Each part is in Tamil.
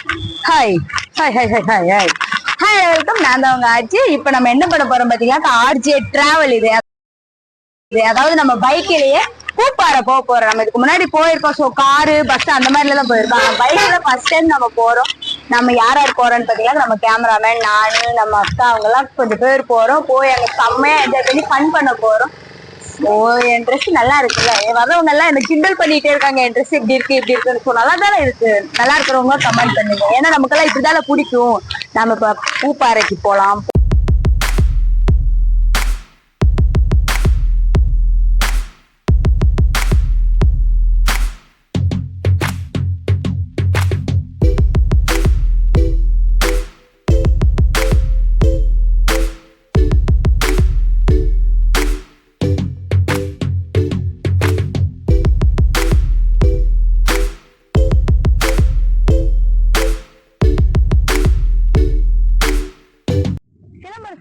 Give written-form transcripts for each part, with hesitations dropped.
Hi hi hi hi hi hi hi welcome. நான் தான் உங்க ஆர்ஜி. இப்ப நம்ம என்ன பண்ண போறோம் பாத்தீங்கன்னா ஆர்ஜி டிராவல். அதாவது நம்ம பைக்கிலேயே பூப்பாறை போக போறோம். நம்ம இதுக்கு முன்னாடி போயிருக்கோம். ஸோ காரு பஸ் அந்த மாதிரி எல்லாம் போயிருக்கோம். பைக்ல ஃபர்ஸ்ட் டைம் நம்ம போறோம். நம்ம யார் யார் போறோம்னு பாத்தீங்கன்னா நம்ம கேமராமேன், நானு, நம்ம அக்கா, அவங்க எல்லாம் கொஞ்சம் பேர் போறோம். போய் அங்க செம்மையா என்ஜாய் பண்ணி ஃபன் பண்ண போறோம். ஓ, என் ட்ரெஸ் நல்லா இருக்குல்ல? வரவங்க எல்லாம் எனக்கு கிண்டல் பண்ணிட்டே இருக்காங்க, என் ட்ரெஸ் இப்படி இருக்கு இப்படி இருக்குன்னு. ஸோ நல்லா தானே இருக்கு. நல்லா இருக்கிறவங்க கமெண்ட் பண்ணுங்க. ஏன்னா நமக்கெல்லாம் இப்படிதானே பிடிக்கும். நம்ம இப்ப பூப்பாறைக்கு போலாம்.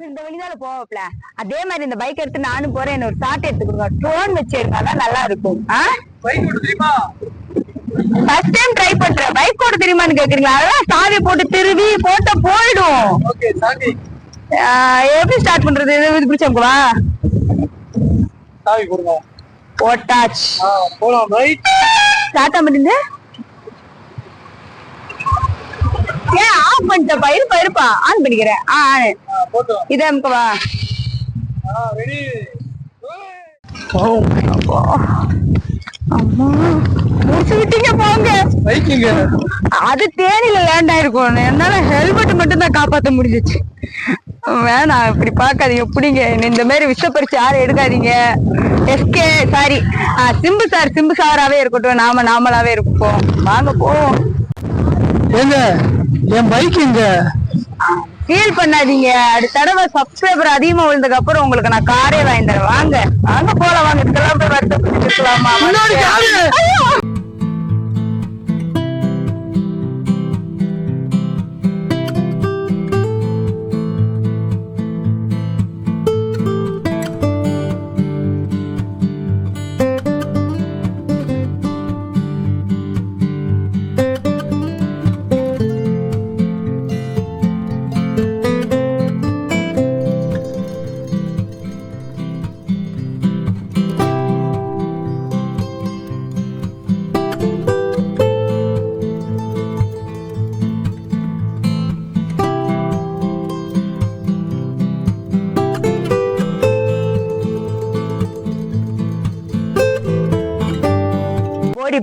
இந்த வழிதால போவப்ல, அதே மாதிரி இந்த பைக் எடுத்து நானும் போறேன். என்ன ஒரு ஷாட் எடுத்துக்கோங்க. ட்ரோன் வச்சு எடுத்தாதான் நல்லா இருக்கும். ஃபர்ஸ்ட் டைம் ட்ரை பண்றேன். பைக் ஓட தெரியுமான்னு கேக்குறீங்களா? அதான் சாவி போட்டு திருவி போட்ட போயிடும். எப்படி ஸ்டார்ட் பண்றது? இது பிடிச்சவங்களா சாவி போடுங்க. போட்டாச்சு. போலாம். ரைட். ஸ்டார்ட் பண்ணிருந்து ஏன் ஆஃப் பண்ணிட்டப்பா? இருப்பா ஆன் பண்ணிக்கிறேன். இதே அமுக்கவா? முடிச்சு விட்டீங்க போங்க. அது தேனியில லேண்ட் ஆயிருக்கும். என்னால ஹெல்மெட் மட்டும் தான் காப்பாத்த முடிஞ்சிச்சு. வேணாம், இப்படி பாக்காதீங்க. எப்படிங்க இந்த மாதிரி விஷப்பரிச்சு யாரும் எடுக்காதீங்க. எஸ்கே சாரி, சிம்பு சாராவே இருக்கட்டும். நாமளாவே இருப்போம். வாங்க போவோம். ஏங்க என் பைக் எங்க? ஃபீல் பண்ணாதீங்க. அடுத்த தடவை சப்ஸ்கிரைபர் அதிகமா விழுந்ததுக்கு அப்புறம் உங்களுக்கு நான் காரே வாங்கி தரேன். வாங்க போலாம். வாங்க. இதுக்கெல்லாம் போய் வருத்தப்பட்டு இருக்கலாமா?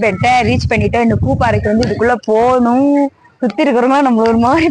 பெட்டை ரீச் பண்ணிட்டு இந்த பூப்பாறைக்கு வந்து இதுக்குள்ள போகணும். சுத்தி இருக்கிறவங்க நம்ம ஒரு மாதிரி